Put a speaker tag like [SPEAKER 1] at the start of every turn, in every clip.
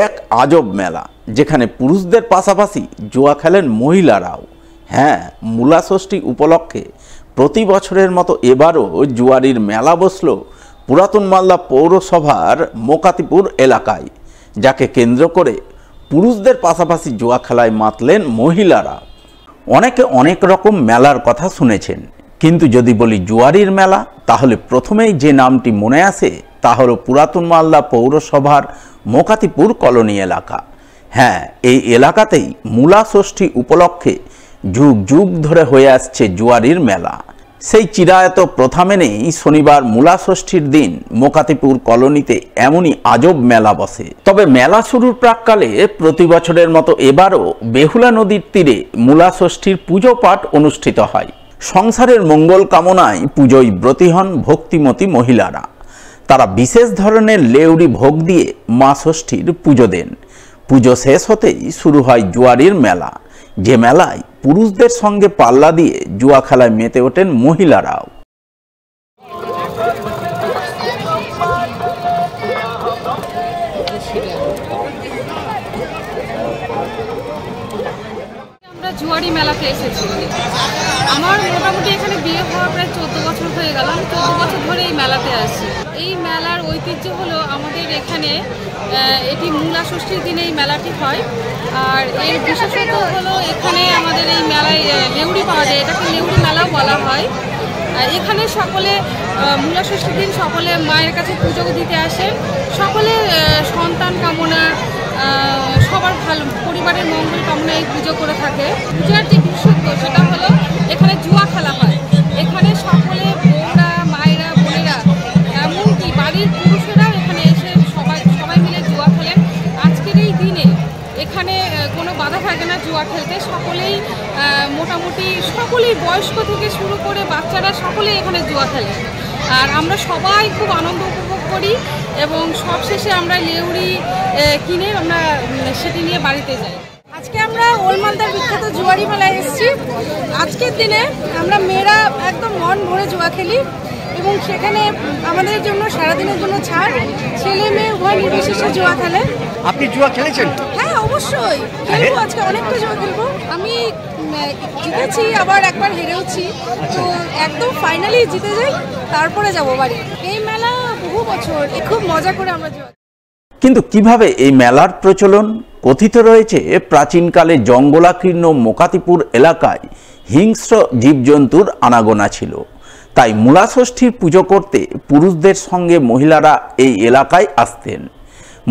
[SPEAKER 1] এক আজব মেলা, যেখানে পুরুষদের পাশাপাশি জুয়া খেলেন মহিলারাও। হ্যাঁ, মূলা ষষ্ঠী উপলক্ষে প্রতি বছরের মতো এবারও জুয়ারির মেলা বসল পুরাতন মালদা পৌরসভার মোকাতিপুর এলাকায়, যাকে কেন্দ্র করে পুরুষদের পাশাপাশি জুয়া খেলায় মাতলেন মহিলারা। অনেকে অনেক রকম মেলার কথা শুনেছেন, কিন্তু যদি বলি জুয়ারির মেলা, তাহলে প্রথমেই যে নামটি মনে আসে তা হলো পুরাতন মালদা পৌরসভার মোকাতিপুর কলোনি এলাকা। হ্যাঁ, এই এলাকাতেই মূলা ষষ্ঠী উপলক্ষে যুগ যুগ ধরে হয়ে আসছে জুয়ারির মেলা। সেই চিরায়ত প্রথা মেনেই শনিবার মূলা ষষ্ঠীর দিন মোকাতিপুর কলোনিতে এমনই আজব মেলা বসে। তবে মেলা শুরুর প্রাককালে প্রতি বছরের মতো এবারও বেহুলা নদীর তীরে মূলা ষষ্ঠীর পুজো পাঠ অনুষ্ঠিত হয়। সংসারের মঙ্গল কামনায় পুজোয় ব্রতী হন ভক্তিমতী মহিলারা। তারা বিশেষ ধরনের লেউড়ি ভোগ দিয়ে মা ষষ্ঠীর পুজো দেন। পুজো শেষ হতেই শুরু হয় জুয়ারির মেলা, যে মেলায় পুরুষদের সঙ্গে পাল্লা দিয়ে জুয়া খেলায় মেতে ওঠেন মহিলারাও।
[SPEAKER 2] আমরা জুয়ারি মেলাতে এসেছি। আমার মোটামুটি এখানে বিয়ে হওয়া প্রায় 14 বছর হয়ে গেল। আমি 14 বছর ধরে এই মেলাতে আসি। এই মেলার ঐতিহ্য হলো আমাদের এখানে এটি মূলা ষষ্ঠীর দিনে এই মেলাটি হয়। আর এর বিশেষত হলো এখানে আমাদের এই মেলায় লেউড়ি পাওয়া যায়, এটাকে লেউড়ি মেলাও বলা হয়। এখানে সকলে মূলা ষষ্ঠীর দিন সকলে মায়ের কাছে পুজো দিতে আসেন। সকলে সন্তান কামনা, সবার ভালো পরিবারের মঙ্গল কামনায় পুজো করে থাকে। পূজার যে বিশুদ্ধ সেটা হলো এখানে জুয়া খেলা হয়। এখানে সকলে বউরা, মায়েরা, বোনেরা, এমনকি বাড়ির পুরুষেরাও এখানে এসে সবাই মিলে জুয়া খেলেন। আজকের এই দিনে এখানে কোনো বাধা থাকে না জুয়া খেলতে। সকলেই মোটামুটি সকলেই বয়স্ক থেকে শুরু করে বাচ্চারা সকলেই এখানে জুয়া খেলে। আর আমরা সবাই খুব আনন্দ উপভোগ করি এবং সবশেষে আমরা লেউড়ি কিনে আমরা সেটি নিয়ে বাড়িতে যাই।
[SPEAKER 3] আজকে আমরা ওল্ড মালদার বিখ্যাত জুয়ারি মেলায় এসেছি। আজকের দিনে আমরা মেয়েরা একদম মন ভরে জুয়া খেলি এবং সেখানে আমাদের জন্য সারাদিনের জন্য ছাড়। ছেলে মেয়ে উভয় নির্বিশেষে জুয়া খেলে।
[SPEAKER 4] আপনি জুয়া খেলেছেন?
[SPEAKER 3] হ্যাঁ, অবশ্যই খেলবো। আজকে অনেকটা জুয়া খেলবো। আমি জিতেছি, আবার একবার হেরেওছি। তো একদম ফাইনালি জিতে যাই, তারপরে যাব বাড়ি। এই মেলা বহু বছর খুব মজা করে আমরা জুয়া।
[SPEAKER 1] কিন্তু কিভাবে এই মেলার প্রচলন? কথিত রয়েছে প্রাচীনকালে জঙ্গলাকীর্ণ মোকাতিপুর এলাকায় হিংস্র জীবজন্তুর আনাগোনা ছিল। তাই মূলা ষষ্ঠীর পুজো করতে পুরুষদের সঙ্গে মহিলারা এই এলাকায় আসতেন।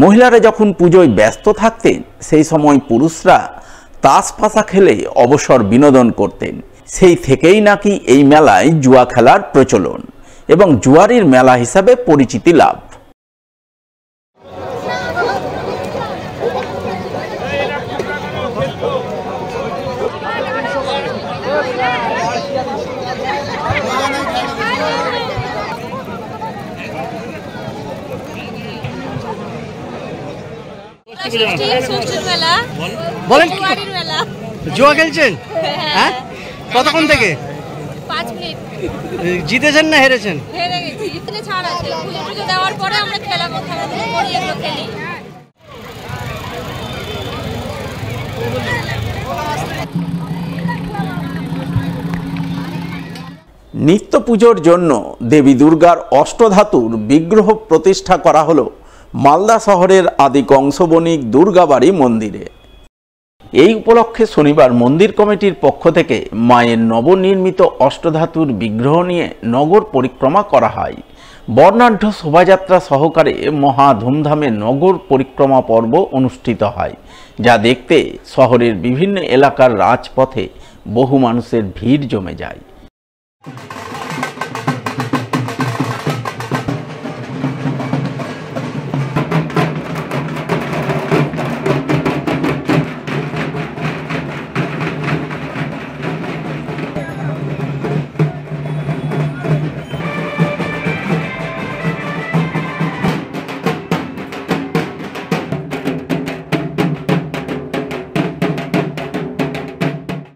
[SPEAKER 1] মহিলারা যখন পুজোয় ব্যস্ত থাকতেন, সেই সময় পুরুষরা তাস পাশা খেলে অবসর বিনোদন করতেন। সেই থেকেই নাকি এই মেলায় জুয়া খেলার প্রচলন এবং জুয়ারির মেলা হিসাবে পরিচিতি লাভ।
[SPEAKER 4] বলেন, জুয়া খেলছেন? হ্যাঁ, কতক্ষণ থেকে?
[SPEAKER 2] 5 মিনিট।
[SPEAKER 4] জিতেছেন না হেরেছেন?
[SPEAKER 2] হেরে গেছি। এখানে ছাড় আছে, পুজো দেওয়ার পরে আমরা খেলাধুলা করি, এগুলো খেলি।
[SPEAKER 1] নিত্য পুজোর জন্য দেবী দুর্গার অষ্টধাতুর বিগ্রহ প্রতিষ্ঠা করা হলো মালদা শহরের আদি কংসবণিক দুর্গাবাড়ি মন্দিরে। এই উপলক্ষে শনিবার মন্দির কমিটির পক্ষ থেকে মায়ের নবনির্মিত অষ্টধাতুর বিগ্রহ নিয়ে নগর পরিক্রমা করা হয়। বর্ণাঢ্য শোভাযাত্রা সহকারে মহা ধুমধামে নগর পরিক্রমা পর্ব অনুষ্ঠিত হয়, যা দেখতে শহরের বিভিন্ন এলাকার রাজপথে বহু মানুষের ভিড় জমে যায়।